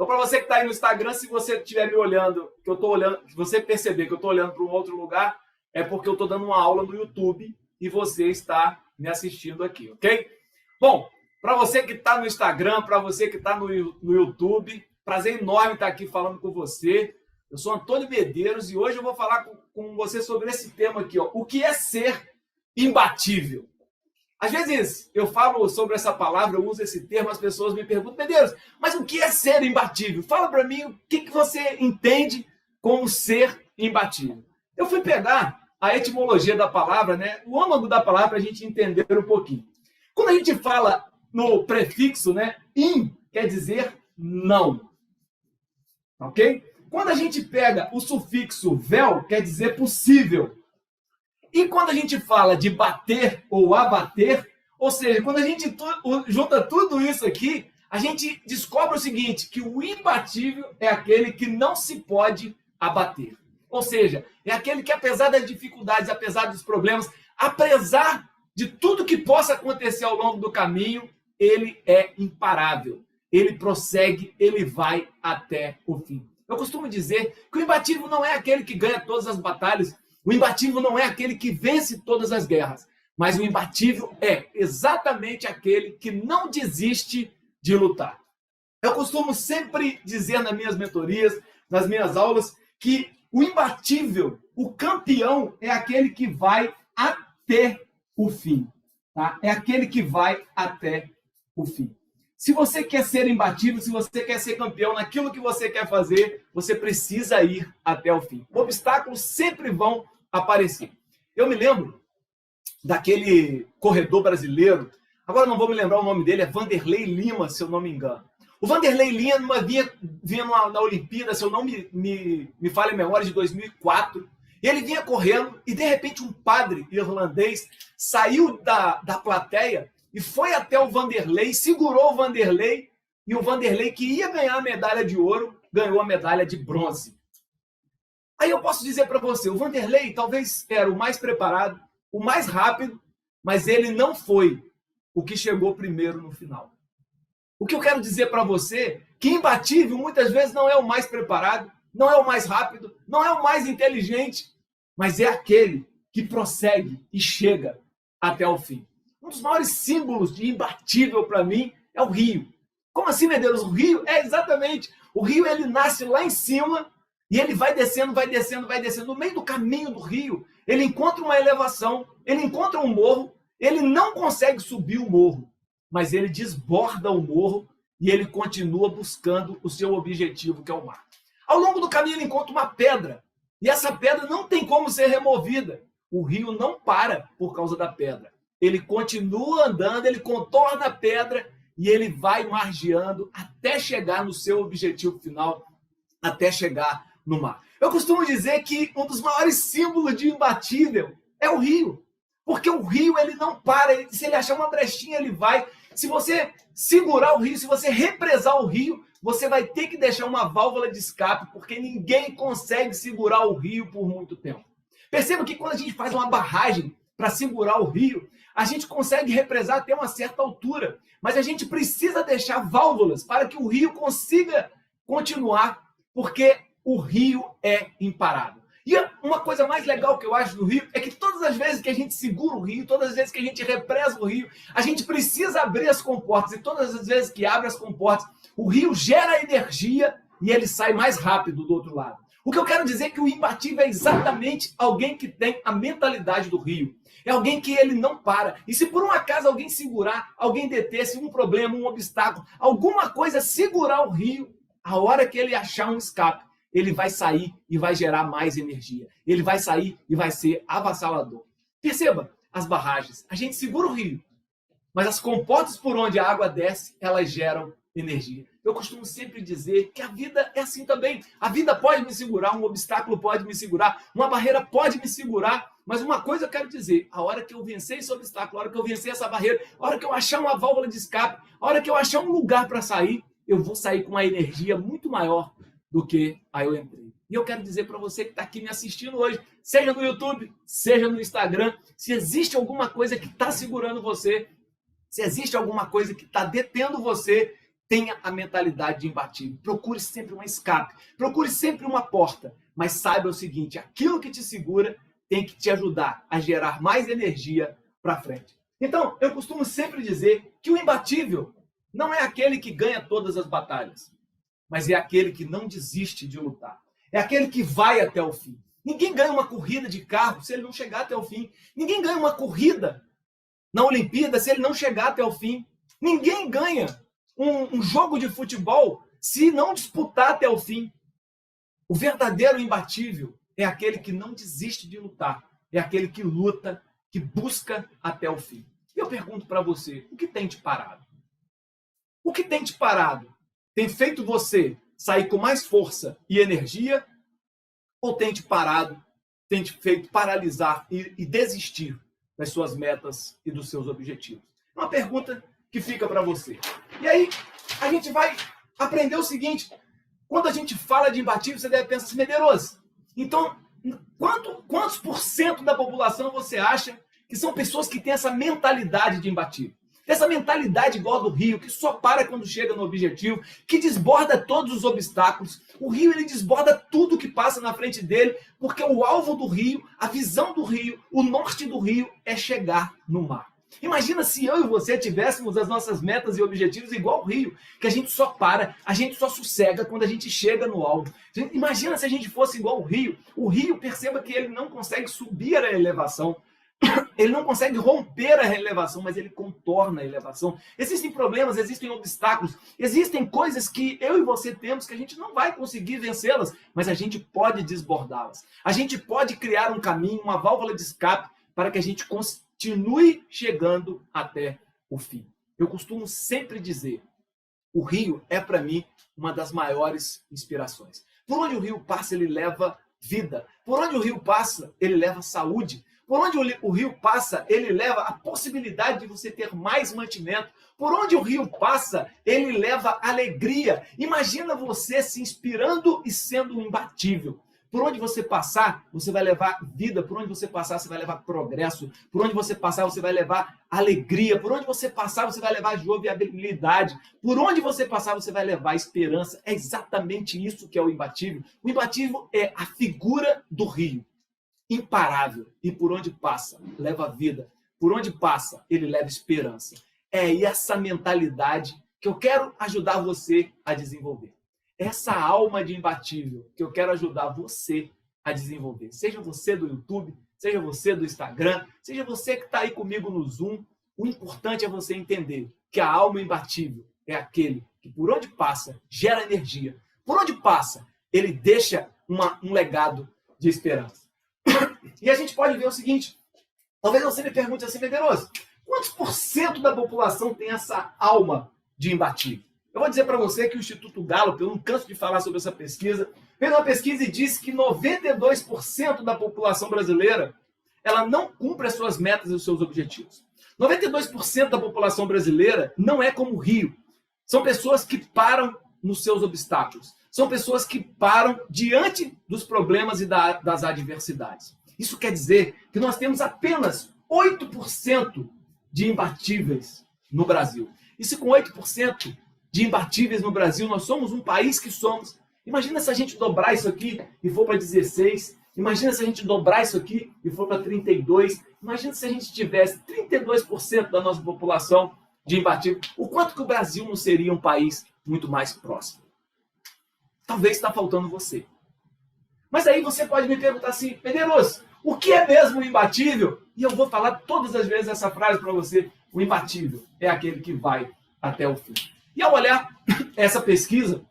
Então, para você que está aí no Instagram, se você estiver me olhando, que eu estou olhando, se você perceber que eu estou olhando para um outro lugar, é porque eu estou dando uma aula no YouTube e você está me assistindo aqui, ok? Bom, para você que está no Instagram, para você que está no YouTube, prazer enorme estar aqui falando com você. Eu sou Antônio Medeiros e hoje eu vou falar com você sobre esse tema aqui, ó. O que é ser imbatível? Às vezes eu falo sobre essa palavra, eu uso esse termo, as pessoas me perguntam, Medeiros, mas o que é ser imbatível? Fala para mim o que você entende como ser imbatível. Eu fui pegar a etimologia da palavra, né? O âmago da palavra para a gente entender um pouquinho. Quando a gente fala no prefixo, né? In quer dizer não. Ok? Quando a gente pega o sufixo vel, quer dizer possível. E quando a gente fala de bater ou abater, ou seja, quando a gente junta tudo isso aqui, a gente descobre o seguinte, que o imbatível é aquele que não se pode abater. Ou seja, é aquele que apesar das dificuldades, apesar dos problemas, apesar de tudo que possa acontecer ao longo do caminho, ele é imparável. Ele prossegue, ele vai até o fim. Eu costumo dizer que o imbatível não é aquele que ganha todas as batalhas, o imbatível não é aquele que vence todas as guerras, mas o imbatível é exatamente aquele que não desiste de lutar. Eu costumo sempre dizer nas minhas mentorias, nas minhas aulas, que o imbatível, o campeão, é aquele que vai até o fim. Tá? É aquele que vai até o fim. Se você quer ser imbatível, se você quer ser campeão naquilo que você quer fazer, você precisa ir até o fim. Obstáculos sempre vão aparecer. Eu me lembro daquele corredor brasileiro, agora não vou me lembrar o nome dele, é Vanderlei Lima, se eu não me engano. O Vanderlei Lima vinha na Olimpíada, se eu não me falha a memória, de 2004, e ele vinha correndo e de repente um padre irlandês saiu da plateia e foi até o Vanderlei, segurou o Vanderlei, e o Vanderlei, que ia ganhar a medalha de ouro, ganhou a medalha de bronze. Aí eu posso dizer para você, o Vanderlei talvez era o mais preparado, o mais rápido, mas ele não foi o que chegou primeiro no final. O que eu quero dizer para você, que imbatível muitas vezes não é o mais preparado, não é o mais rápido, não é o mais inteligente, mas é aquele que prossegue e chega até o fim. Um dos maiores símbolos de imbatível para mim é o rio. Como assim, Medeiros? O rio é exatamente. O rio ele nasce lá em cima e ele vai descendo, vai descendo, vai descendo. No meio do caminho do rio, ele encontra uma elevação, ele encontra um morro, ele não consegue subir o morro, mas ele desborda o morro e ele continua buscando o seu objetivo, que é o mar. Ao longo do caminho ele encontra uma pedra e essa pedra não tem como ser removida. O rio não para por causa da pedra. Ele continua andando, ele contorna a pedra e ele vai margeando até chegar no seu objetivo final, até chegar no mar. Eu costumo dizer que um dos maiores símbolos de imbatível é o rio, porque o rio ele não para, se ele achar uma brechinha ele vai. Se você segurar o rio, se você represar o rio, você vai ter que deixar uma válvula de escape, porque ninguém consegue segurar o rio por muito tempo. Perceba que quando a gente faz uma barragem para segurar o rio, a gente consegue represar até uma certa altura, mas a gente precisa deixar válvulas para que o rio consiga continuar, porque o rio é imparável. E uma coisa mais legal que eu acho do rio é que todas as vezes que a gente segura o rio, todas as vezes que a gente represa o rio, a gente precisa abrir as comportas, e todas as vezes que abre as comportas, o rio gera energia e ele sai mais rápido do outro lado. O que eu quero dizer é que o imbatível é exatamente alguém que tem a mentalidade do rio. É alguém que ele não para. E se por um acaso alguém segurar, alguém deter-se um problema, um obstáculo, alguma coisa segurar o rio, a hora que ele achar um escape, ele vai sair e vai gerar mais energia. Ele vai sair e vai ser avassalador. Perceba as barragens. A gente segura o rio, mas as comportas por onde a água desce, elas geram energia. Eu costumo sempre dizer que a vida é assim também. A vida pode me segurar, um obstáculo pode me segurar, uma barreira pode me segurar, mas uma coisa eu quero dizer, a hora que eu vencer esse obstáculo, a hora que eu vencer essa barreira, a hora que eu achar uma válvula de escape, a hora que eu achar um lugar para sair, eu vou sair com uma energia muito maior do que a eu entrei. E eu quero dizer para você que está aqui me assistindo hoje, seja no YouTube, seja no Instagram, se existe alguma coisa que está segurando você, se existe alguma coisa que está detendo você, tenha a mentalidade de imbatível. Procure sempre um escape, procure sempre uma porta, mas saiba o seguinte, aquilo que te segura tem que te ajudar a gerar mais energia para frente. Então, eu costumo sempre dizer que o imbatível não é aquele que ganha todas as batalhas, mas é aquele que não desiste de lutar. É aquele que vai até o fim. Ninguém ganha uma corrida de carro se ele não chegar até o fim. Ninguém ganha uma corrida na Olimpíada se ele não chegar até o fim. Ninguém ganha um jogo de futebol se não disputar até o fim. O verdadeiro imbatível é aquele que não desiste de lutar. É aquele que luta, que busca até o fim. E eu pergunto para você, o que tem te parado? O que tem te parado? Tem feito você sair com mais força e energia? Ou tem te parado, tem te feito paralisar e desistir das suas metas e dos seus objetivos? É uma pergunta que fica para você. E aí, a gente vai aprender o seguinte. Quando a gente fala de imbatível, você deve pensar assim, Medeiros, então, quantos por cento da população você acha que são pessoas que têm essa mentalidade de imbatível? Essa mentalidade igual a do rio, que só para quando chega no objetivo, que desborda todos os obstáculos. O rio, ele desborda tudo que passa na frente dele, porque o alvo do rio, a visão do rio, o norte do rio é chegar no mar. Imagina se eu e você tivéssemos as nossas metas e objetivos igual o rio, que a gente só para, a gente só sossega quando a gente chega no alvo. Imagina se a gente fosse igual o rio. O rio, perceba que ele não consegue subir a elevação, ele não consegue romper a elevação, mas ele contorna a elevação. Existem problemas, existem obstáculos, existem coisas que eu e você temos que a gente não vai conseguir vencê-las, mas a gente pode desbordá-las. A gente pode criar um caminho, uma válvula de escape para que a gente continue chegando até o fim. Eu costumo sempre dizer, o rio é para mim uma das maiores inspirações. Por onde o rio passa, ele leva vida. Por onde o rio passa, ele leva saúde. Por onde o rio passa, ele leva a possibilidade de você ter mais mantimento. Por onde o rio passa, ele leva alegria. Imagina você se inspirando e sendo imbatível. Por onde você passar, você vai levar vida. Por onde você passar, você vai levar progresso. Por onde você passar, você vai levar alegria. Por onde você passar, você vai levar jovialidade. Por onde você passar, você vai levar esperança. É exatamente isso que é o imbatível. O imbatível é a figura do rio. Imparável, e por onde passa, leva vida, por onde passa, ele leva esperança. É essa mentalidade que eu quero ajudar você a desenvolver. Essa alma de imbatível que eu quero ajudar você a desenvolver. Seja você do YouTube, seja você do Instagram, seja você que está aí comigo no Zoom, o importante é você entender que a alma imbatível é aquele que por onde passa, gera energia. Por onde passa, ele deixa um legado de esperança. E a gente pode ver o seguinte, talvez você me pergunte assim, Medeiros, quantos por cento da população tem essa alma de imbatível? Eu vou dizer para você que o Instituto Gallup, eu não canso de falar sobre essa pesquisa, fez uma pesquisa e disse que 92% da população brasileira ela não cumpre as suas metas e os seus objetivos. 92% da população brasileira não é como o Rio. São pessoas que param nos seus obstáculos. São pessoas que param diante dos problemas e das adversidades. Isso quer dizer que nós temos apenas 8% de imbatíveis no Brasil. E se com 8% de imbatíveis no Brasil nós somos um país que somos, imagina se a gente dobrar isso aqui e for para 16, imagina se a gente dobrar isso aqui e for para 32, imagina se a gente tivesse 32% da nossa população de imbatível, o quanto que o Brasil não seria um país muito mais próximo. Talvez está faltando você. Mas aí você pode me perguntar assim, Medeiros, o que é mesmo o imbatível? E eu vou falar todas as vezes essa frase para você. O imbatível é aquele que vai até o fim. E ao olhar essa pesquisa,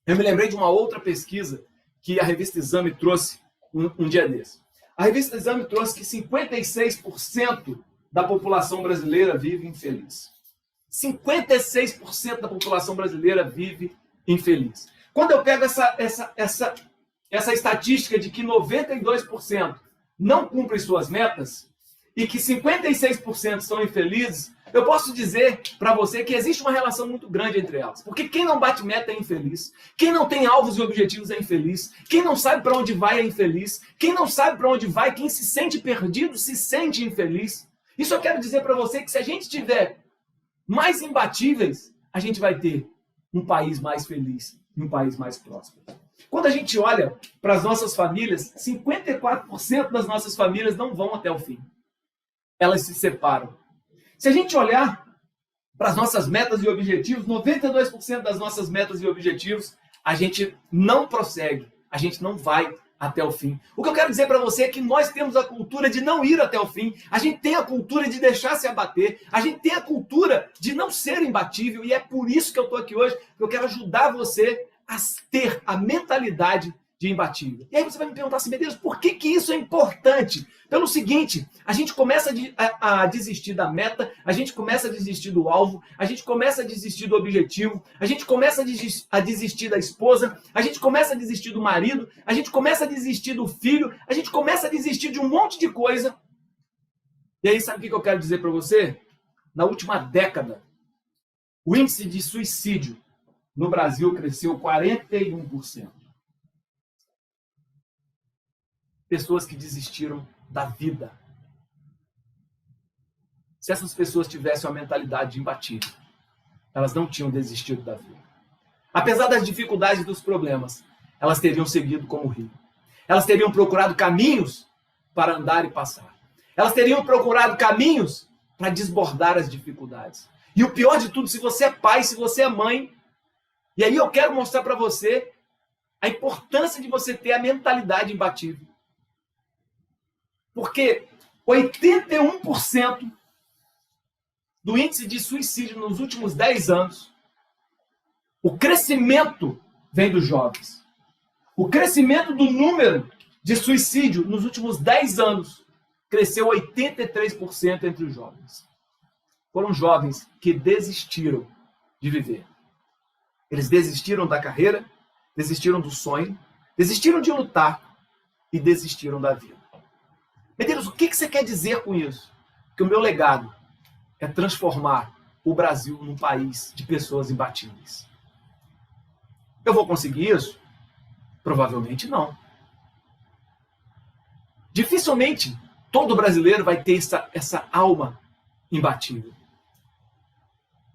eu me lembrei de uma outra pesquisa que a revista Exame trouxe um dia desse. A revista Exame trouxe que 56% da população brasileira vive infeliz. 56% da população brasileira vive infeliz. Quando eu pego essa estatística de que 92% não cumprem suas metas e que 56% são infelizes, eu posso dizer para você que existe uma relação muito grande entre elas. Porque quem não bate meta é infeliz. Quem não tem alvos e objetivos é infeliz. Quem não sabe para onde vai é infeliz. Quem não sabe para onde vai, quem se sente perdido, se sente infeliz. Isso eu quero dizer para você que se a gente tiver mais imbatíveis, a gente vai ter um país mais feliz e um país mais próspero. Quando a gente olha para as nossas famílias, 54% das nossas famílias não vão até o fim. Elas se separam. Se a gente olhar para as nossas metas e objetivos, 92% das nossas metas e objetivos, a gente não prossegue, a gente não vai até o fim. O que eu quero dizer para você é que nós temos a cultura de não ir até o fim, a gente tem a cultura de deixar se abater, a gente tem a cultura de não ser imbatível, e é por isso que eu estou aqui hoje, que eu quero ajudar você a ter a mentalidade de imbatível. E aí você vai me perguntar assim, Medeiros, por que isso é importante? Pelo seguinte, a gente começa a desistir da meta, a gente começa a desistir do alvo, a gente começa a desistir do objetivo, a gente começa a desistir da esposa, a gente começa a desistir do marido, a gente começa a desistir do filho, a gente começa a desistir de um monte de coisa. E aí, sabe o que eu quero dizer para você? Na última década, o índice de suicídio no Brasil cresceu 41%. Pessoas que desistiram da vida. Se essas pessoas tivessem uma mentalidade de imbatível, elas não tinham desistido da vida. Apesar das dificuldades e dos problemas, elas teriam seguido como rio. Elas teriam procurado caminhos para andar e passar. Elas teriam procurado caminhos para desbordar as dificuldades. E o pior de tudo, se você é pai, se você é mãe, e aí eu quero mostrar para você a importância de você ter a mentalidade imbatível. Porque 81% do índice de suicídio nos últimos 10 anos, o crescimento vem dos jovens. O crescimento do número de suicídio nos últimos 10 anos cresceu 83% entre os jovens. Foram jovens que desistiram de viver. Eles desistiram da carreira, desistiram do sonho, desistiram de lutar e desistiram da vida. Medeiros, o que você quer dizer com isso? Que o meu legado é transformar o Brasil num país de pessoas imbatíveis. Eu vou conseguir isso? Provavelmente não. Dificilmente todo brasileiro vai ter essa alma imbatível.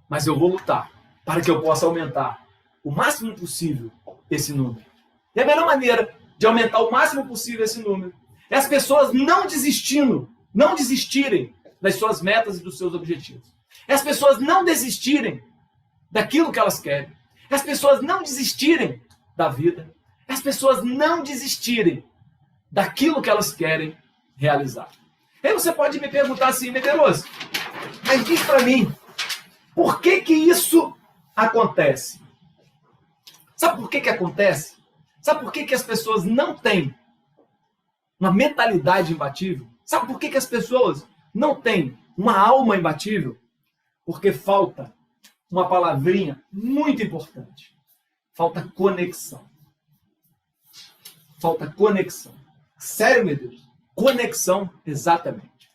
Mas eu vou lutar para que eu possa aumentar o máximo possível esse número. E a melhor maneira de aumentar o máximo possível esse número é as pessoas não desistirem das suas metas e dos seus objetivos. É as pessoas não desistirem daquilo que elas querem. É as pessoas não desistirem da vida. É as pessoas não desistirem daquilo que elas querem realizar. Aí você pode me perguntar assim, Medeiros, mas diz para mim, por que isso acontece? Sabe por que acontece? Sabe por que as pessoas não têm uma mentalidade imbatível? Sabe por que as pessoas não têm uma alma imbatível? Porque falta uma palavrinha muito importante. Falta conexão. Falta conexão. Sério, meu Deus? Conexão, exatamente.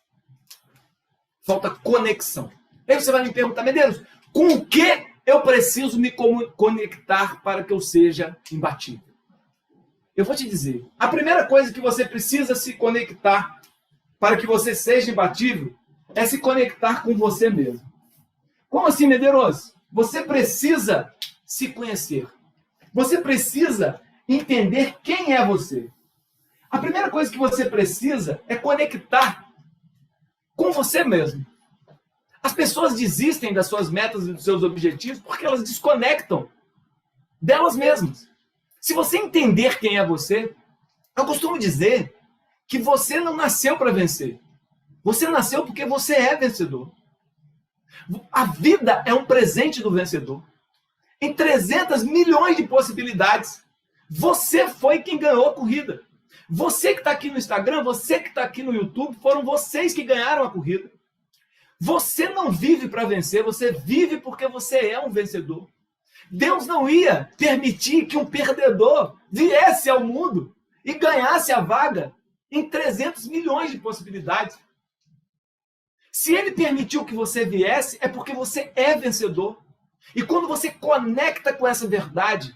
Falta conexão. Aí você vai me perguntar, Medeiros, com o que eu preciso me conectar para que eu seja imbatível? Eu vou te dizer, a primeira coisa que você precisa se conectar para que você seja imbatível é se conectar com você mesmo. Como assim, Medeiros? Você precisa se conhecer. Você precisa entender quem é você. A primeira coisa que você precisa é conectar com você mesmo. As pessoas desistem das suas metas e dos seus objetivos porque elas desconectam delas mesmas. Se você entender quem é você, eu costumo dizer que você não nasceu para vencer. Você nasceu porque você é vencedor. A vida é um presente do vencedor. Em 300 milhões de possibilidades, você foi quem ganhou a corrida. Você que está aqui no Instagram, você que está aqui no YouTube, foram vocês que ganharam a corrida. Você não vive para vencer, você vive porque você é um vencedor. Deus não ia permitir que um perdedor viesse ao mundo e ganhasse a vaga em 300 milhões de possibilidades. Se ele permitiu que você viesse, é porque você é vencedor. E quando você conecta com essa verdade,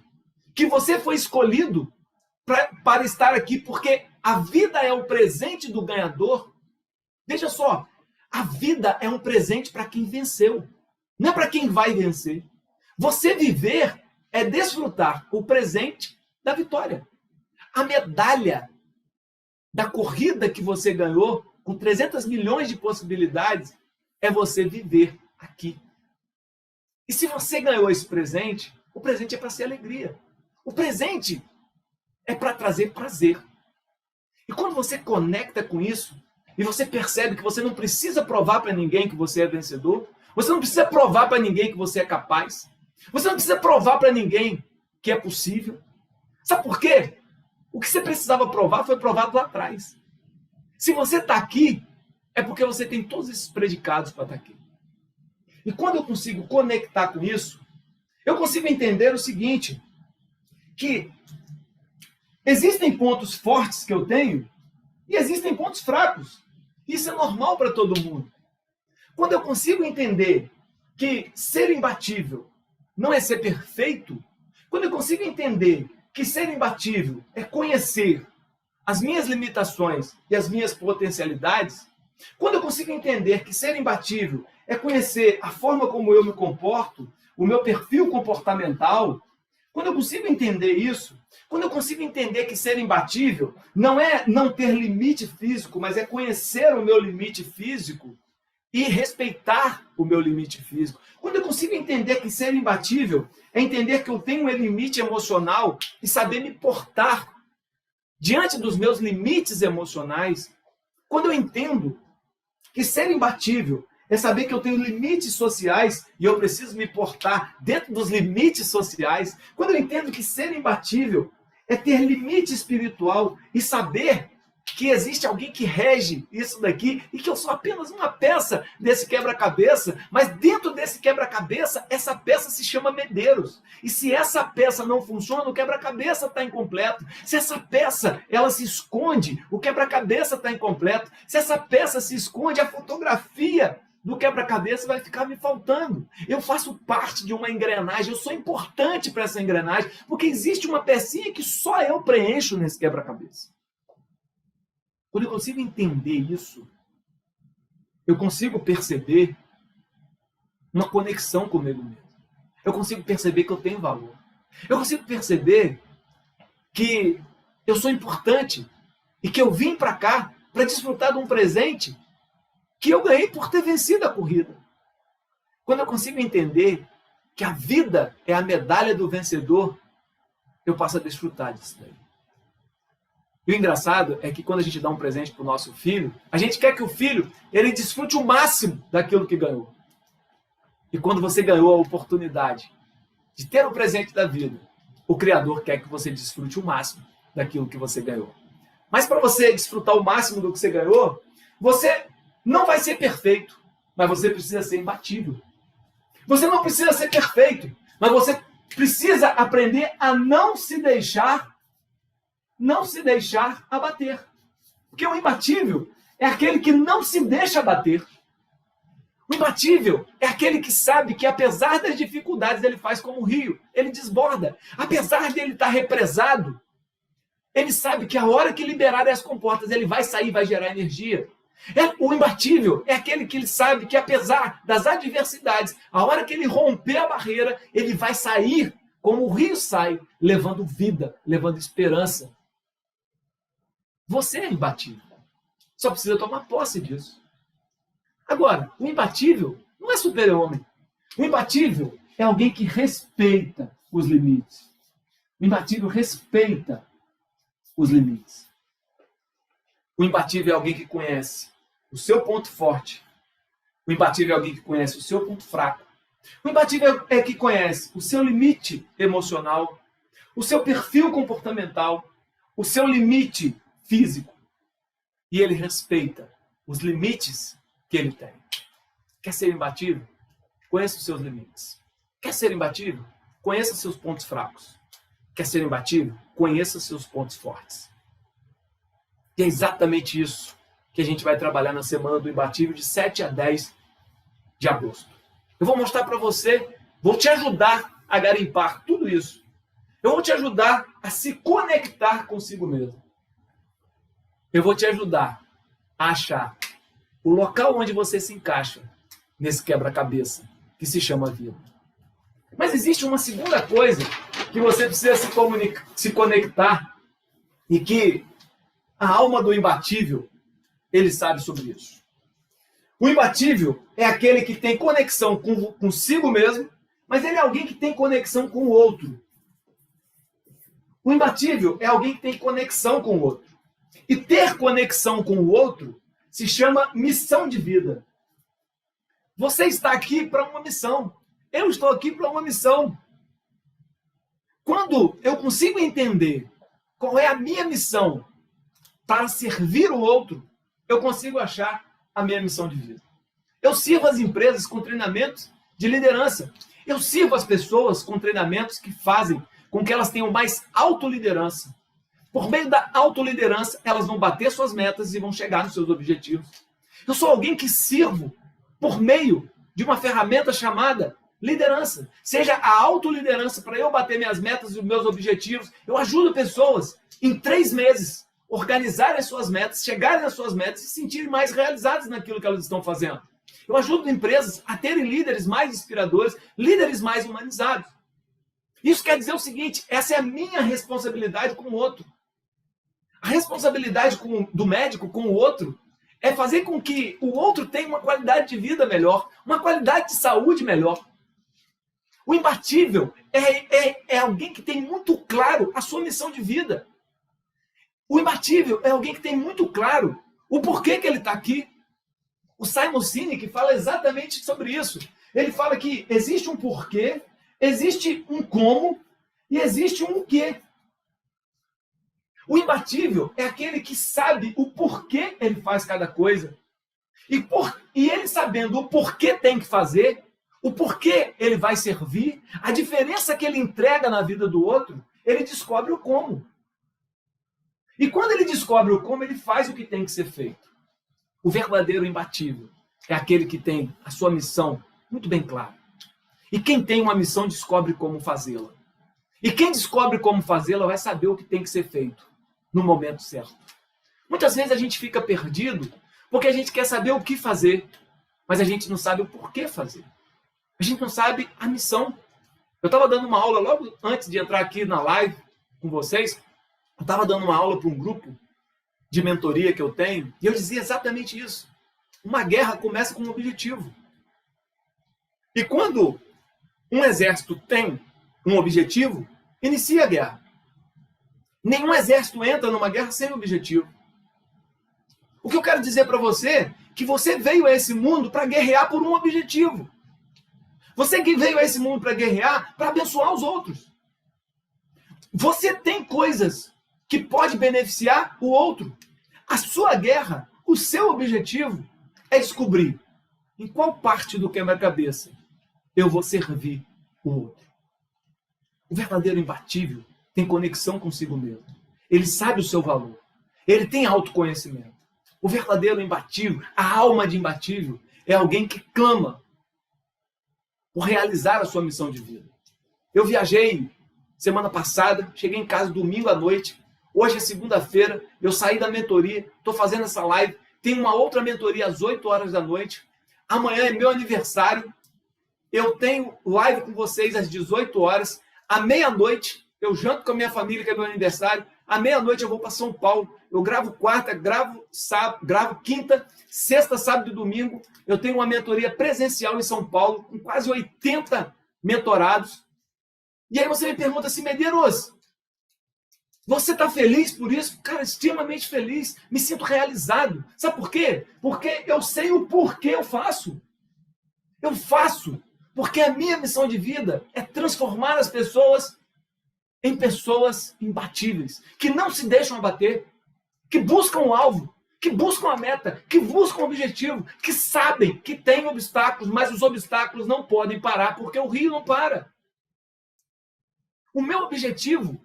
que você foi escolhido para estar aqui, porque a vida é o presente do ganhador. Veja só, a vida é um presente para quem venceu, não é para quem vai vencer. Você viver é desfrutar o presente da vitória. A medalha da corrida que você ganhou, com 300 milhões de possibilidades, é você viver aqui. E se você ganhou esse presente, o presente é para ser alegria. O presente é para trazer prazer. E quando você conecta com isso, e você percebe que você não precisa provar para ninguém que você é vencedor, você não precisa provar para ninguém que você é capaz, você não precisa provar para ninguém que é possível. Sabe por quê? O que você precisava provar foi provado lá atrás. Se você está aqui, é porque você tem todos esses predicados para estar aqui. E quando eu consigo conectar com isso, eu consigo entender o seguinte, que existem pontos fortes que eu tenho e existem pontos fracos. Isso é normal para todo mundo. Quando eu consigo entender que ser imbatível não é ser perfeito, quando eu consigo entender que ser imbatível é conhecer as minhas limitações e as minhas potencialidades, quando eu consigo entender que ser imbatível é conhecer a forma como eu me comporto, o meu perfil comportamental, quando eu consigo entender isso, quando eu consigo entender que ser imbatível não é não ter limite físico, mas é conhecer o meu limite físico e respeitar o meu limite físico. Quando eu consigo entender que ser imbatível é entender que eu tenho um limite emocional e saber me portar diante dos meus limites emocionais, quando eu entendo que ser imbatível é saber que eu tenho limites sociais e eu preciso me portar dentro dos limites sociais, quando eu entendo que ser imbatível é ter limite espiritual e saber que existe alguém que rege isso daqui e que eu sou apenas uma peça desse quebra-cabeça, mas dentro desse quebra-cabeça, essa peça se chama Medeiros. E se essa peça não funciona, o quebra-cabeça está incompleto. Se essa peça ela se esconde, o quebra-cabeça está incompleto. Se essa peça se esconde, a fotografia do quebra-cabeça vai ficar me faltando. Eu faço parte de uma engrenagem, eu sou importante para essa engrenagem, porque existe uma pecinha que só eu preencho nesse quebra-cabeça. Quando eu consigo entender isso, eu consigo perceber uma conexão comigo mesmo. Eu consigo perceber que eu tenho valor. Eu consigo perceber que eu sou importante e que eu vim para cá para desfrutar de um presente que eu ganhei por ter vencido a corrida. Quando eu consigo entender que a vida é a medalha do vencedor, eu passo a desfrutar disso daí. E o engraçado é que quando a gente dá um presente para o nosso filho, a gente quer que o filho ele desfrute o máximo daquilo que ganhou. E quando você ganhou a oportunidade de ter o presente da vida, o Criador quer que você desfrute o máximo daquilo que você ganhou. Mas para você desfrutar o máximo do que você ganhou, você não vai ser perfeito, mas você precisa ser imbatível. Você não precisa ser perfeito, mas você precisa aprender a não se deixar abater. Porque o imbatível é aquele que não se deixa abater. O imbatível é aquele que sabe que, apesar das dificuldades, ele faz como o rio, ele desborda. Apesar de ele estar represado, ele sabe que a hora que liberar as comportas, ele vai sair, vai gerar energia. O imbatível é aquele que ele sabe que, apesar das adversidades, a hora que ele romper a barreira, ele vai sair como o rio sai, levando vida, levando esperança. Você é imbatível. Só precisa tomar posse disso. Agora, o imbatível não é super-homem. O imbatível é alguém que respeita os limites. O imbatível respeita os limites. O imbatível é alguém que conhece o seu ponto forte. O imbatível é alguém que conhece o seu ponto fraco. O imbatível é que conhece o seu limite emocional, o seu perfil comportamental, o seu limite físico. E ele respeita os limites que ele tem. Quer ser imbatível? Conheça os seus limites. Quer ser imbatível? Conheça os seus pontos fracos. Quer ser imbatível? Conheça os seus pontos fortes. E é exatamente isso que a gente vai trabalhar na Semana do Imbatível, de 7 a 10 de agosto. Eu vou mostrar para você, vou te ajudar a garimpar tudo isso. Eu vou te ajudar a se conectar consigo mesmo. Eu vou te ajudar a achar o local onde você se encaixa nesse quebra-cabeça que se chama vida. Mas existe uma segunda coisa que você precisa se conectar e que a alma do imbatível, ele sabe sobre isso. O imbatível é aquele que tem conexão consigo mesmo, mas ele é alguém que tem conexão com o outro. O imbatível é alguém que tem conexão com o outro. E ter conexão com o outro se chama missão de vida. Você está aqui para uma missão. Eu estou aqui para uma missão. Quando eu consigo entender qual é a minha missão para servir o outro, eu consigo achar a minha missão de vida. Eu sirvo as empresas com treinamentos de liderança. Eu sirvo as pessoas com treinamentos que fazem com que elas tenham mais autoliderança. Por meio da autoliderança, elas vão bater suas metas e vão chegar nos seus objetivos. Eu sou alguém que sirvo por meio de uma ferramenta chamada liderança. Seja a autoliderança para eu bater minhas metas e os meus objetivos. Eu ajudo pessoas em 3 meses organizarem as suas metas, chegarem às suas metas e se sentirem mais realizadas naquilo que elas estão fazendo. Eu ajudo empresas a terem líderes mais inspiradores, líderes mais humanizados. Isso quer dizer o seguinte, essa é a minha responsabilidade com o outro. A responsabilidade do médico com o outro é fazer com que o outro tenha uma qualidade de vida melhor, uma qualidade de saúde melhor. O imbatível é alguém que tem muito claro a sua missão de vida. O imbatível é alguém que tem muito claro o porquê que ele está aqui. O Simon Sinek fala exatamente sobre isso. Ele fala que existe um porquê, existe um como e existe um quê. O imbatível é aquele que sabe o porquê ele faz cada coisa. E ele sabendo o porquê tem que fazer, o porquê ele vai servir, a diferença que ele entrega na vida do outro, ele descobre o como. E quando ele descobre o como, ele faz o que tem que ser feito. O verdadeiro imbatível é aquele que tem a sua missão muito bem clara. E quem tem uma missão descobre como fazê-la. E quem descobre como fazê-la vai saber o que tem que ser feito no momento certo. Muitas vezes a gente fica perdido porque a gente quer saber o que fazer, mas a gente não sabe o porquê fazer. A gente não sabe a missão. Eu estava dando uma aula logo antes de entrar aqui na live com vocês. Eu estava dando uma aula para um grupo de mentoria que eu tenho e eu dizia exatamente isso. Uma guerra começa com um objetivo. E quando um exército tem um objetivo, inicia a guerra. Nenhum exército entra numa guerra sem objetivo. O que eu quero dizer para você é que você veio a esse mundo para guerrear por um objetivo. Você que veio a esse mundo para guerrear, para abençoar os outros. Você tem coisas que pode beneficiar o outro. A sua guerra, o seu objetivo é descobrir em qual parte do quebra-cabeça eu vou servir o outro. O verdadeiro imbatível tem conexão consigo mesmo. Ele sabe o seu valor. Ele tem autoconhecimento. O verdadeiro imbatível, a alma de imbatível, é alguém que clama por realizar a sua missão de vida. Eu viajei semana passada, cheguei em casa domingo à noite. Hoje é segunda-feira, eu saí da mentoria, estou fazendo essa live. Tem uma outra mentoria às 8 horas da noite. Amanhã é meu aniversário. Eu tenho live com vocês às 18 horas. À meia-noite, eu janto com a minha família, que é meu aniversário. À meia-noite eu vou para São Paulo. Eu gravo quarta, gravo sábado, gravo quinta, sexta, sábado e domingo. Eu tenho uma mentoria presencial em São Paulo, com quase 80 mentorados. E aí você me pergunta assim, Medeiros, você está feliz por isso? Cara, extremamente feliz. Me sinto realizado. Sabe por quê? Porque eu sei o porquê eu faço. Eu faço porque a minha missão de vida é transformar as pessoas em pessoas imbatíveis, que não se deixam abater, que buscam o alvo, que buscam a meta, que buscam o objetivo, que sabem que tem obstáculos, mas os obstáculos não podem parar porque o rio não para. O meu objetivo,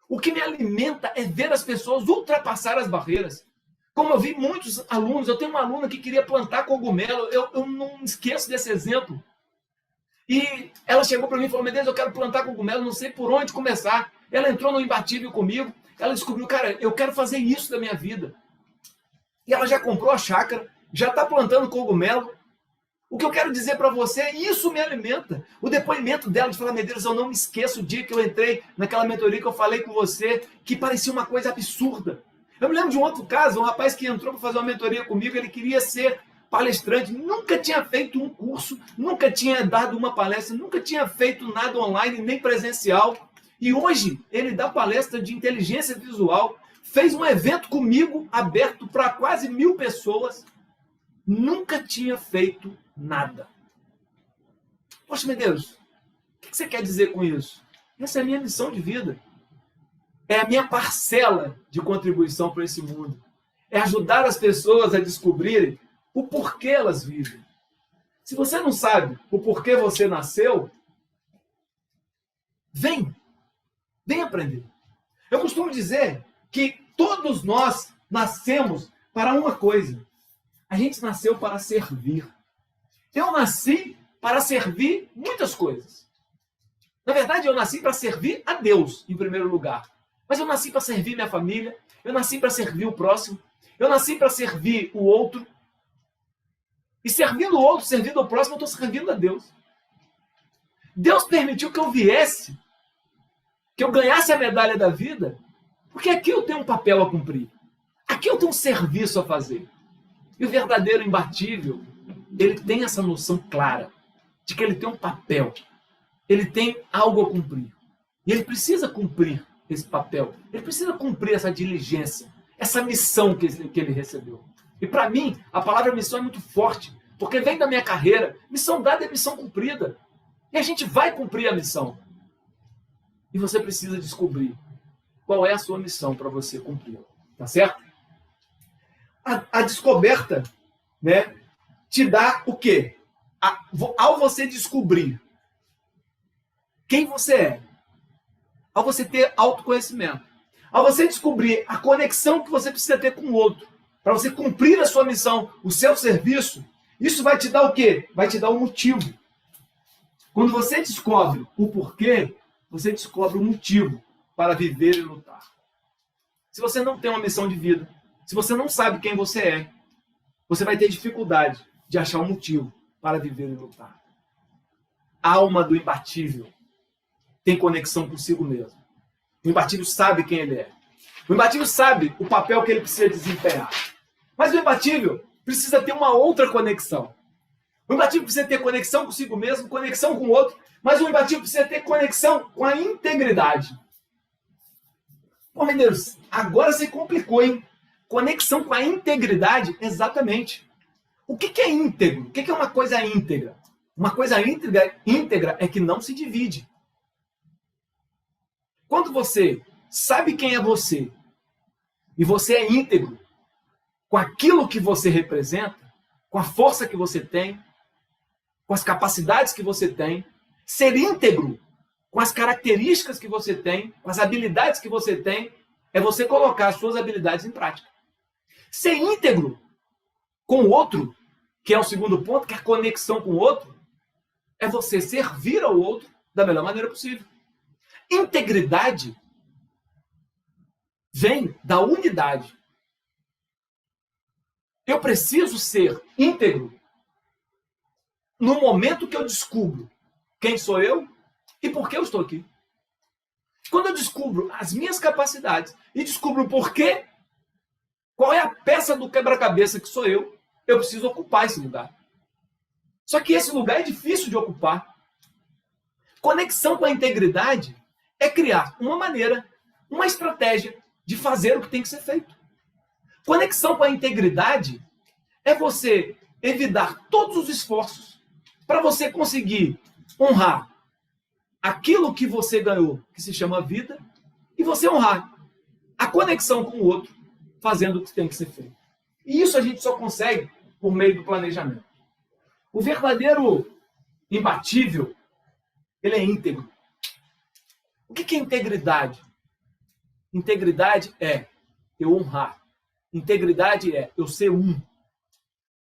o que me alimenta é ver as pessoas ultrapassar as barreiras. Como eu vi muitos alunos, eu tenho uma aluna que queria plantar cogumelo, eu não esqueço desse exemplo. E ela chegou para mim e falou, Medeiros, eu quero plantar cogumelo, não sei por onde começar. Ela entrou no imbatível comigo, ela descobriu, cara, eu quero fazer isso da minha vida. E ela já comprou a chácara, já está plantando cogumelo. O que eu quero dizer para você, isso me alimenta. O depoimento dela de falar, Medeiros, eu não me esqueço o dia que eu entrei naquela mentoria que eu falei com você, que parecia uma coisa absurda. Eu me lembro de um outro caso, um rapaz que entrou para fazer uma mentoria comigo, ele queria ser palestrante, nunca tinha feito um curso, nunca tinha dado uma palestra, nunca tinha feito nada online, nem presencial. E hoje ele dá palestra de inteligência visual, fez um evento comigo, aberto para quase 1000 pessoas, nunca tinha feito nada. Poxa, Medeiros, o que você quer dizer com isso? Essa é a minha missão de vida. É a minha parcela de contribuição para esse mundo. É ajudar as pessoas a descobrirem o porquê elas vivem. Se você não sabe o porquê você nasceu, vem aprender. Eu costumo dizer que todos nós nascemos para uma coisa. A gente nasceu para servir. Eu nasci para servir muitas coisas. Na verdade, eu nasci para servir a Deus, em primeiro lugar. Mas eu nasci para servir minha família, eu nasci para servir o próximo, eu nasci para servir o outro. E servindo o outro, servindo o próximo, eu estou servindo a Deus. Deus permitiu que eu viesse, que eu ganhasse a medalha da vida, porque aqui eu tenho um papel a cumprir. Aqui eu tenho um serviço a fazer. E o verdadeiro imbatível, ele tem essa noção clara de que ele tem um papel, ele tem algo a cumprir. E ele precisa cumprir esse papel, ele precisa cumprir essa diligência, essa missão que ele recebeu. E para mim, a palavra missão é muito forte, porque vem da minha carreira, missão dada é missão cumprida. E a gente vai cumprir a missão. E você precisa descobrir qual é a sua missão para você cumpri-la. Tá certo? A descoberta, né, te dá o quê? Ao você descobrir quem você é, ao você ter autoconhecimento, ao você descobrir a conexão que você precisa ter com o outro, para você cumprir a sua missão, o seu serviço, isso vai te dar o quê? Vai te dar um motivo. Quando você descobre o porquê, você descobre o motivo para viver e lutar. Se você não tem uma missão de vida, se você não sabe quem você é, você vai ter dificuldade de achar um motivo para viver e lutar. A alma do imbatível tem conexão consigo mesmo. O imbatível sabe quem ele é. O imbatível sabe o papel que ele precisa desempenhar. Mas o imbatível precisa ter uma outra conexão. O imbatível precisa ter conexão consigo mesmo, conexão com o outro, mas o imbatível precisa ter conexão com a integridade. Pô, Medeiros, agora você complicou, hein? Conexão com a integridade, exatamente. O que é íntegro? O que é uma coisa íntegra? Uma coisa íntegra é que não se divide. Quando você sabe quem é você e você é íntegro com aquilo que você representa, com a força que você tem, com as capacidades que você tem, ser íntegro com as características que você tem, com as habilidades que você tem, é você colocar as suas habilidades em prática. Ser íntegro com o outro, que é o segundo ponto, que é a conexão com o outro, é você servir ao outro da melhor maneira possível. Integridade vem da unidade. Eu preciso ser íntegro no momento que eu descubro quem sou eu e por que eu estou aqui. Quando eu descubro as minhas capacidades e descubro o porquê, qual é a peça do quebra-cabeça que sou eu preciso ocupar esse lugar. Só que esse lugar é difícil de ocupar. Conexão com a integridade é criar uma maneira, uma estratégia de fazer o que tem que ser feito. Conexão com a integridade é você evitar todos os esforços para você conseguir honrar aquilo que você ganhou, que se chama vida, e você honrar a conexão com o outro, fazendo o que tem que ser feito. E isso a gente só consegue por meio do planejamento. O verdadeiro imbatível, ele é íntegro. O que é integridade? Integridade é eu honrar. Integridade é eu ser um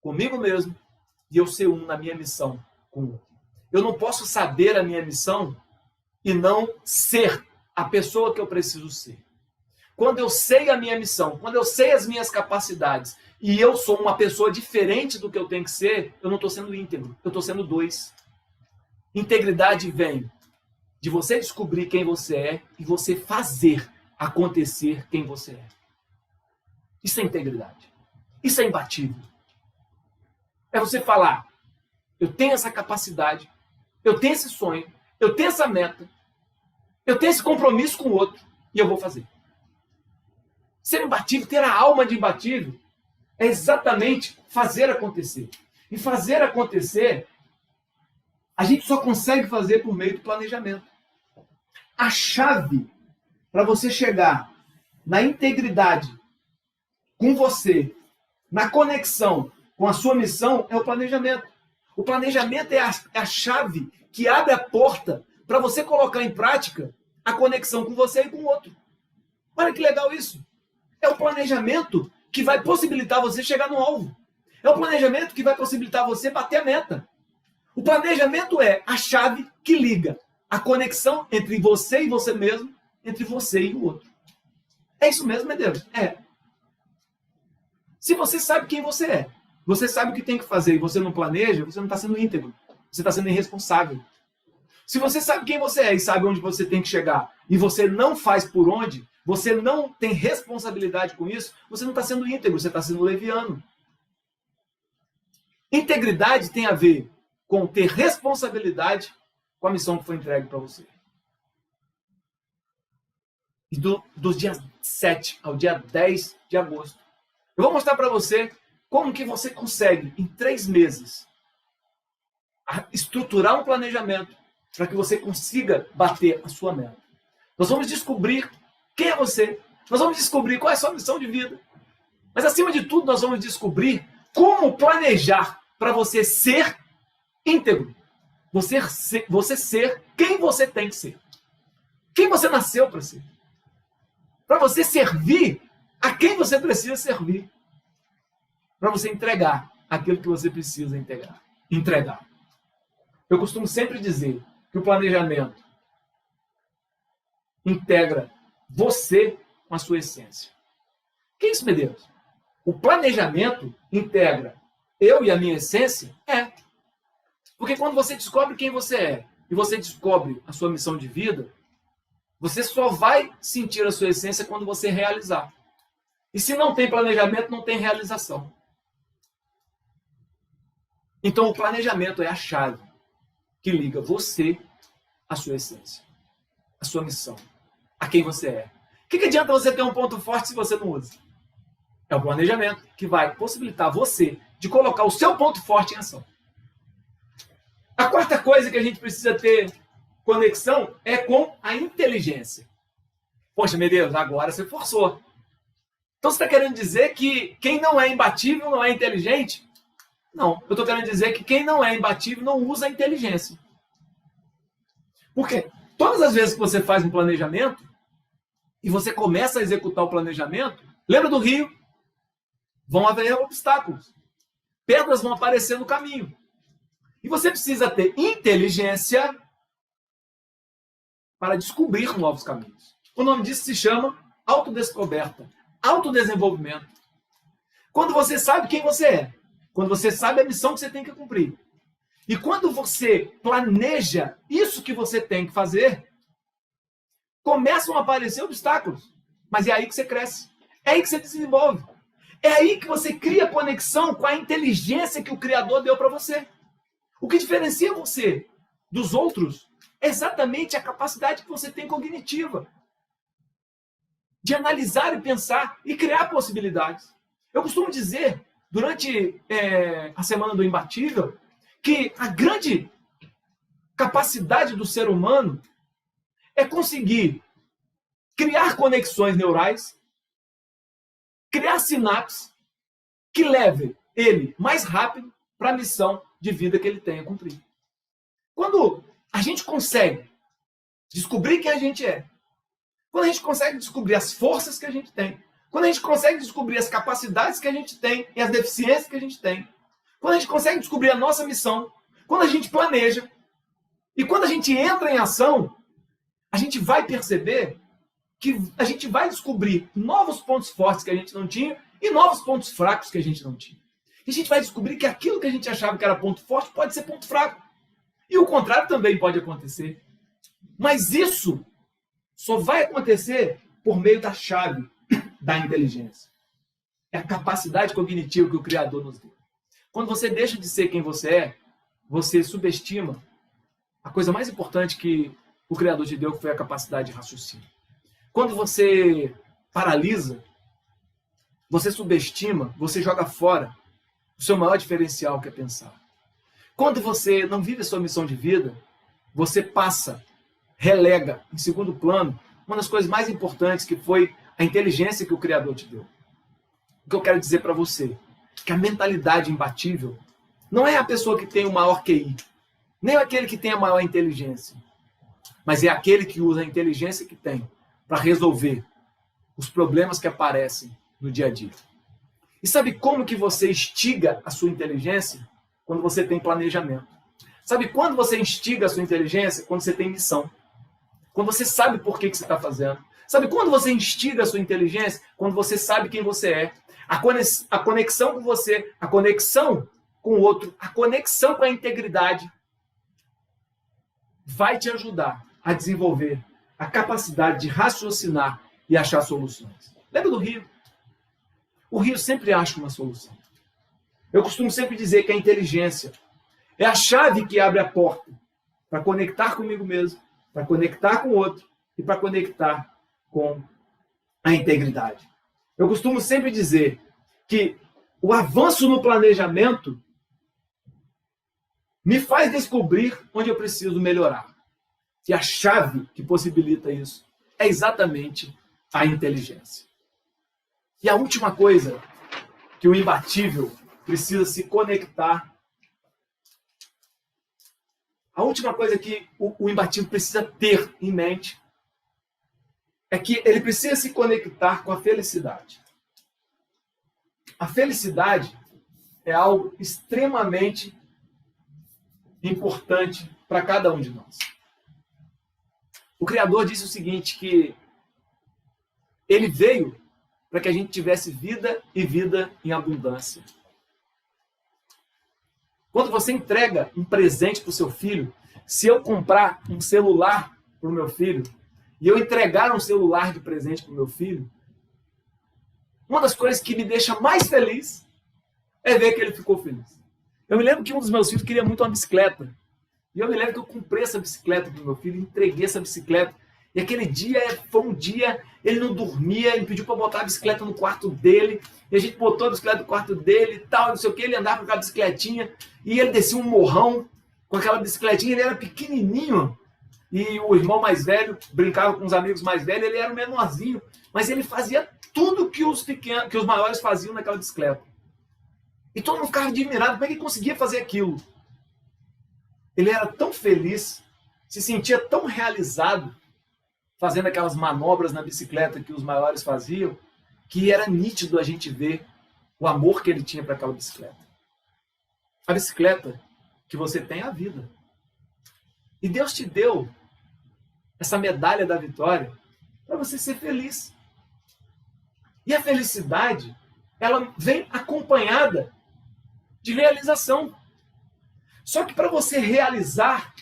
comigo mesmo e eu ser um na minha missão com o outro. Eu não posso saber a minha missão e não ser a pessoa que eu preciso ser. quando eu sei a minha missão, quando eu sei as minhas capacidades e eu sou uma pessoa diferente do que eu tenho que ser, eu não estou sendo íntegro, eu estou sendo dois. Integridade vem de você descobrir quem você é e você fazer acontecer quem você é. Isso é integridade. Isso é imbatível. É você falar, eu tenho essa capacidade, eu tenho esse sonho, eu tenho essa meta, eu tenho esse compromisso com o outro e eu vou fazer. Ser imbatível, ter a alma de imbatível, é exatamente fazer acontecer. E fazer acontecer, a gente só consegue fazer por meio do planejamento. A chave para você chegar na integridade com você, na conexão com a sua missão, é o planejamento. O planejamento é a chave que abre a porta para você colocar em prática a conexão com você e com o outro. Olha que legal isso. É o planejamento que vai possibilitar você chegar no alvo. É o planejamento que vai possibilitar você bater a meta. O planejamento é a chave que liga a conexão entre você e você mesmo, entre você e o outro. É isso mesmo, Medeiros? É. Se você sabe quem você é, você sabe o que tem que fazer e você não planeja, você não está sendo íntegro. Você está sendo irresponsável. Se você sabe quem você é e sabe onde você tem que chegar e você não faz por onde, você não tem responsabilidade com isso, você não está sendo íntegro, você está sendo leviano. Integridade tem a ver com ter responsabilidade com a missão que foi entregue para você. E do dia 7 ao dia 10 de agosto, eu vou mostrar para você como que você consegue, em 3 meses, estruturar um planejamento para que você consiga bater a sua meta. Nós vamos descobrir quem é você, nós vamos descobrir qual é a sua missão de vida, mas acima de tudo nós vamos descobrir como planejar para você ser íntegro, você ser quem você tem que ser, quem você nasceu para ser, para você servir a quem você precisa servir, para você entregar aquilo que você precisa entregar. Eu costumo sempre dizer que o planejamento integra você com a sua essência. O que é isso, Medeiros? O planejamento integra eu e a minha essência? É. Porque quando você descobre quem você é e você descobre a sua missão de vida, você só vai sentir a sua essência quando você realizar. E se não tem planejamento, não tem realização. Então o planejamento é a chave que liga você à sua essência, à sua missão, a quem você é. O que adianta você ter um ponto forte se você não usa? É o planejamento que vai possibilitar você de colocar o seu ponto forte em ação. A quarta coisa que a gente precisa ter conexão é com a inteligência. Poxa, Medeiros, agora você forçou. Então você está querendo dizer que quem não é imbatível não é inteligente? Não, eu estou querendo dizer que quem não é imbatível não usa a inteligência. Por quê? Todas as vezes que você faz um planejamento e você começa a executar o planejamento, lembra do rio? Vão haver obstáculos. Pedras vão aparecer no caminho. E você precisa ter inteligência para descobrir novos caminhos. O nome disso se chama autodescoberta, autodesenvolvimento. Quando você sabe quem você é, quando você sabe a missão que você tem que cumprir, e quando você planeja isso que você tem que fazer, começam a aparecer obstáculos. Mas é aí que você cresce. É aí que você desenvolve. É aí que você cria conexão com a inteligência que o Criador deu para você. O que diferencia você dos outros é exatamente a capacidade que você tem cognitiva de analisar e pensar e criar possibilidades. Eu costumo dizer, durante a Semana do Imbatível, que a grande capacidade do ser humano é conseguir criar conexões neurais, criar sinapses que levem ele mais rápido para a missão de vida que ele tem a cumprir. Quando a gente consegue descobrir quem a gente é, quando a gente consegue descobrir as forças que a gente tem, quando a gente consegue descobrir as capacidades que a gente tem e as deficiências que a gente tem, quando a gente consegue descobrir a nossa missão, quando a gente planeja e quando a gente entra em ação, a gente vai perceber que a gente vai descobrir novos pontos fortes que a gente não tinha e novos pontos fracos que a gente não tinha. E a gente vai descobrir que aquilo que a gente achava que era ponto forte pode ser ponto fraco. E o contrário também pode acontecer. Mas isso só vai acontecer por meio da chave da inteligência. É a capacidade cognitiva que o Criador nos deu. Quando você deixa de ser quem você é, você subestima a coisa mais importante que o Criador te deu, que foi a capacidade de raciocínio. Quando você paralisa, você subestima, você joga fora o seu maior diferencial, que é pensar. Quando você não vive a sua missão de vida, você relega em segundo plano uma das coisas mais importantes, que foi a inteligência que o Criador te deu. O que eu quero dizer para você, que a mentalidade imbatível não é a pessoa que tem o maior QI, nem aquele que tem a maior inteligência, mas é aquele que usa a inteligência que tem para resolver os problemas que aparecem no dia a dia. E sabe como que você instiga a sua inteligência? Quando você tem planejamento. Sabe quando você instiga a sua inteligência? Quando você tem missão. Quando você sabe por que você está fazendo. Sabe quando você instiga a sua inteligência? Quando você sabe quem você é. A conexão com você, a conexão com o outro, a conexão com a integridade vai te ajudar a desenvolver a capacidade de raciocinar e achar soluções. Lembra do rio? O rio sempre acha uma solução. Eu costumo sempre dizer que a inteligência é a chave que abre a porta para conectar comigo mesmo, para conectar com o outro e para conectar com a integridade. Eu costumo sempre dizer que o avanço no planejamento me faz descobrir onde eu preciso melhorar. E a chave que possibilita isso é exatamente a inteligência. E a última coisa que o imbatível precisa se conectar, a última coisa que o imbatível precisa ter em mente é que ele precisa se conectar com a felicidade. A felicidade é algo extremamente importante para cada um de nós. O Criador disse o seguinte, que ele veio para que a gente tivesse vida e vida em abundância. Quando você entrega um presente para o seu filho, se eu comprar um celular para o meu filho e eu entregar um celular de presente para o meu filho, uma das coisas que me deixa mais feliz é ver que ele ficou feliz. Eu me lembro que um dos meus filhos queria muito uma bicicleta. E eu me lembro que eu comprei essa bicicleta para o meu filho, entreguei essa bicicleta. E aquele dia foi um dia, ele não dormia, ele pediu para botar a bicicleta no quarto dele. E a gente botou a bicicleta no quarto dele e tal, não sei o que. Ele andava com aquela bicicletinha e ele descia um morrão com aquela bicicletinha. Ele era pequenininho e o irmão mais velho brincava com os amigos mais velhos. Ele era o menorzinho, mas ele fazia tudo que os maiores faziam naquela bicicleta. E todo mundo ficava admirado, como é que ele conseguia fazer aquilo? Ele era tão feliz, se sentia tão realizado, fazendo aquelas manobras na bicicleta que os maiores faziam, que era nítido a gente ver o amor que ele tinha para aquela bicicleta. A bicicleta que você tem é a vida. E Deus te deu essa medalha da vitória para você ser feliz. E a felicidade, ela vem acompanhada de realização. Só que para você realizar,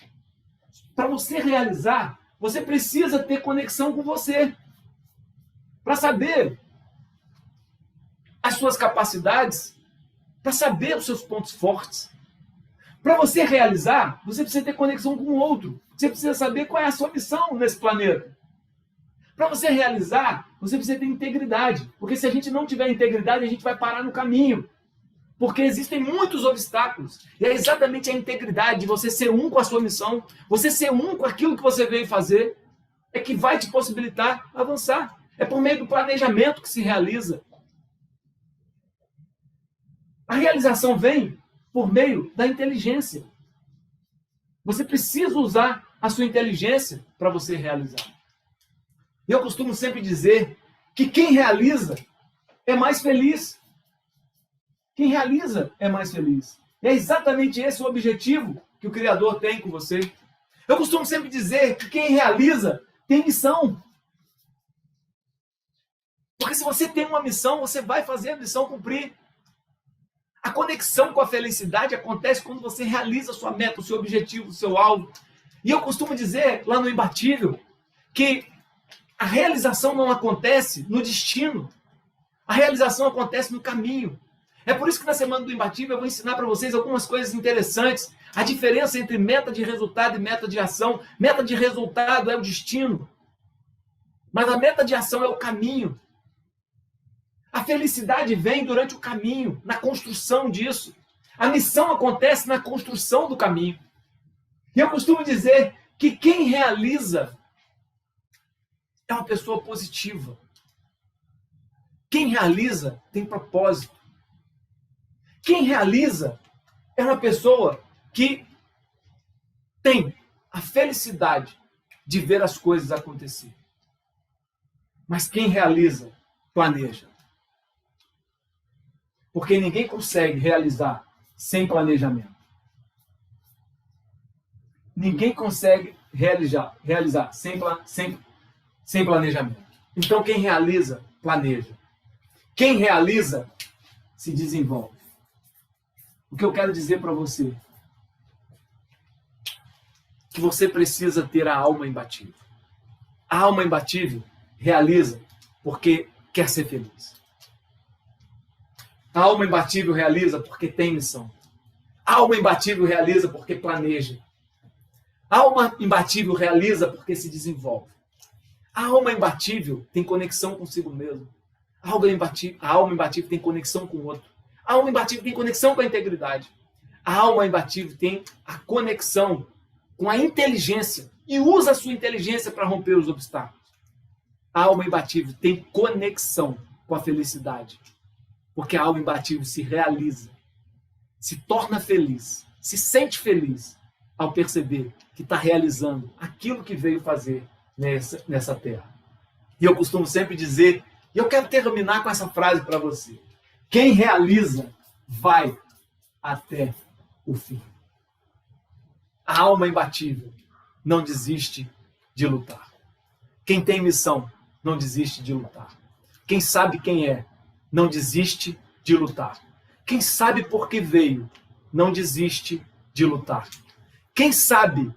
você precisa ter conexão com você. Para saber as suas capacidades, para saber os seus pontos fortes. Para você realizar, você precisa ter conexão com o outro. Você precisa saber qual é a sua missão nesse planeta. Para você realizar, você precisa ter integridade. Porque se a gente não tiver integridade, a gente vai parar no caminho. Porque existem muitos obstáculos. E é exatamente a integridade de você ser um com a sua missão, você ser um com aquilo que você veio fazer, é que vai te possibilitar avançar. É por meio do planejamento que se realiza. A realização vem por meio da inteligência. Você precisa usar a sua inteligência para você realizar. E eu costumo sempre dizer que quem realiza é mais feliz. Quem realiza é mais feliz. E é exatamente esse o objetivo que o Criador tem com você. Eu costumo sempre dizer que quem realiza tem missão. Porque se você tem uma missão, você vai fazer a missão cumprir. A conexão com a felicidade acontece quando você realiza a sua meta, o seu objetivo, o seu alvo. E eu costumo dizer lá no Imbatível que a realização não acontece no destino. A realização acontece no caminho. É por isso que na semana do Imbatível eu vou ensinar para vocês algumas coisas interessantes. A diferença entre meta de resultado e meta de ação. Meta de resultado é o destino. Mas a meta de ação é o caminho. A felicidade vem durante o caminho, na construção disso. A missão acontece na construção do caminho. E eu costumo dizer que quem realiza é uma pessoa positiva. Quem realiza tem propósito. Quem realiza é uma pessoa que tem a felicidade de ver as coisas acontecer. Mas quem realiza, planeja. Porque ninguém consegue realizar sem planejamento. Ninguém consegue realizar sem planejamento. Então, quem realiza, planeja. Quem realiza, se desenvolve. O que eu quero dizer para você? Que você precisa ter a alma imbatível. A alma imbatível realiza porque quer ser feliz. A alma imbatível realiza porque tem missão. A alma imbatível realiza porque planeja. A alma imbatível realiza porque se desenvolve. A alma imbatível tem conexão consigo mesmo. A alma imbatível tem conexão com o outro. A alma imbatível tem conexão com a integridade. A alma imbatível tem a conexão com a inteligência e usa a sua inteligência para romper os obstáculos. A alma imbatível tem conexão com a felicidade. Porque a alma imbatível se realiza, se torna feliz, se sente feliz ao perceber que está realizando aquilo que veio fazer nessa terra. E eu costumo sempre dizer, e eu quero terminar com essa frase para você: quem realiza vai até o fim. A alma imbatível não desiste de lutar. Quem tem missão não desiste de lutar. Quem sabe quem é, não desiste de lutar. Quem sabe por que veio, não desiste de lutar. Quem sabe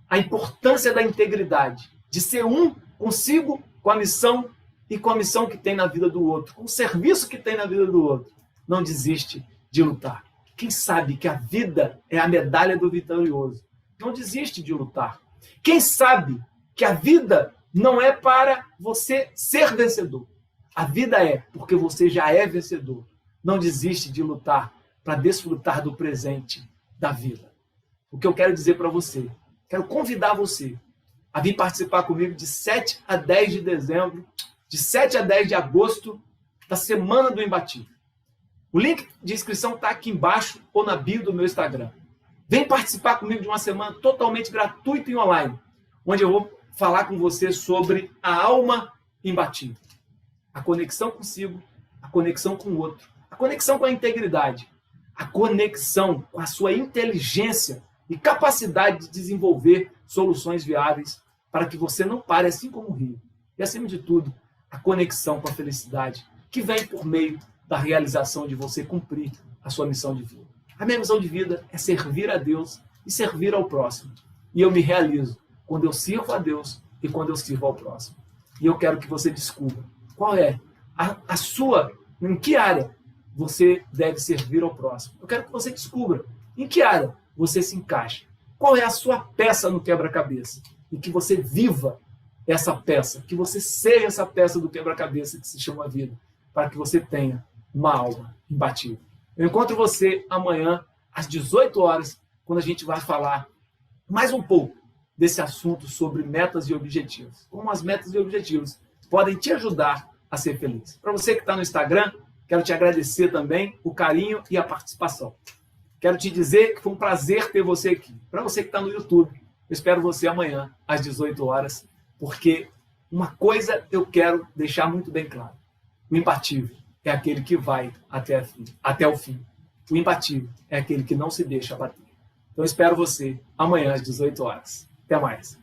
a importância da integridade, de ser um consigo, com a missão e com a missão que tem na vida do outro, com o serviço que tem na vida do outro, não desiste de lutar. Quem sabe que a vida é a medalha do vitorioso, não desiste de lutar. Quem sabe que a vida não é para você ser vencedor. A vida é porque você já é vencedor. Não desiste de lutar para desfrutar do presente da vida. O que eu quero dizer para você, quero convidar você a vir participar comigo de 7 a 10 de dezembro, de 7 a 10 de agosto, da Semana do Imbatível. O link de inscrição está aqui embaixo ou na bio do meu Instagram. Vem participar comigo de uma semana totalmente gratuita e online, onde eu vou falar com você sobre a alma imbatível. A conexão consigo, a conexão com o outro, a conexão com a integridade, a conexão com a sua inteligência e capacidade de desenvolver soluções viáveis para que você não pare assim como o rio. E, acima de tudo, a conexão com a felicidade que vem por meio da realização de você cumprir a sua missão de vida. A minha missão de vida é servir a Deus e servir ao próximo. E eu me realizo quando eu sirvo a Deus e quando eu sirvo ao próximo. E eu quero que você descubra qual é a sua, em que área você deve servir ao próximo. Eu quero que você descubra em que área você se encaixa. Qual é a sua peça no quebra-cabeça? E que você viva essa peça, que você seja essa peça do quebra-cabeça que se chama vida, para que você tenha uma alma imbatível. Eu encontro você amanhã, às 18 horas, quando a gente vai falar mais um pouco desse assunto sobre metas e objetivos. Como as metas e objetivos podem te ajudar a ser feliz. Para você que está no Instagram, quero te agradecer também o carinho e a participação. Quero te dizer que foi um prazer ter você aqui. Para você que está no YouTube, eu espero você amanhã, às 18 horas, porque uma coisa eu quero deixar muito bem claro. O imbatível é aquele que vai até o fim. O imbatível é aquele que não se deixa abater. Então, espero você amanhã às 18 horas. Até mais.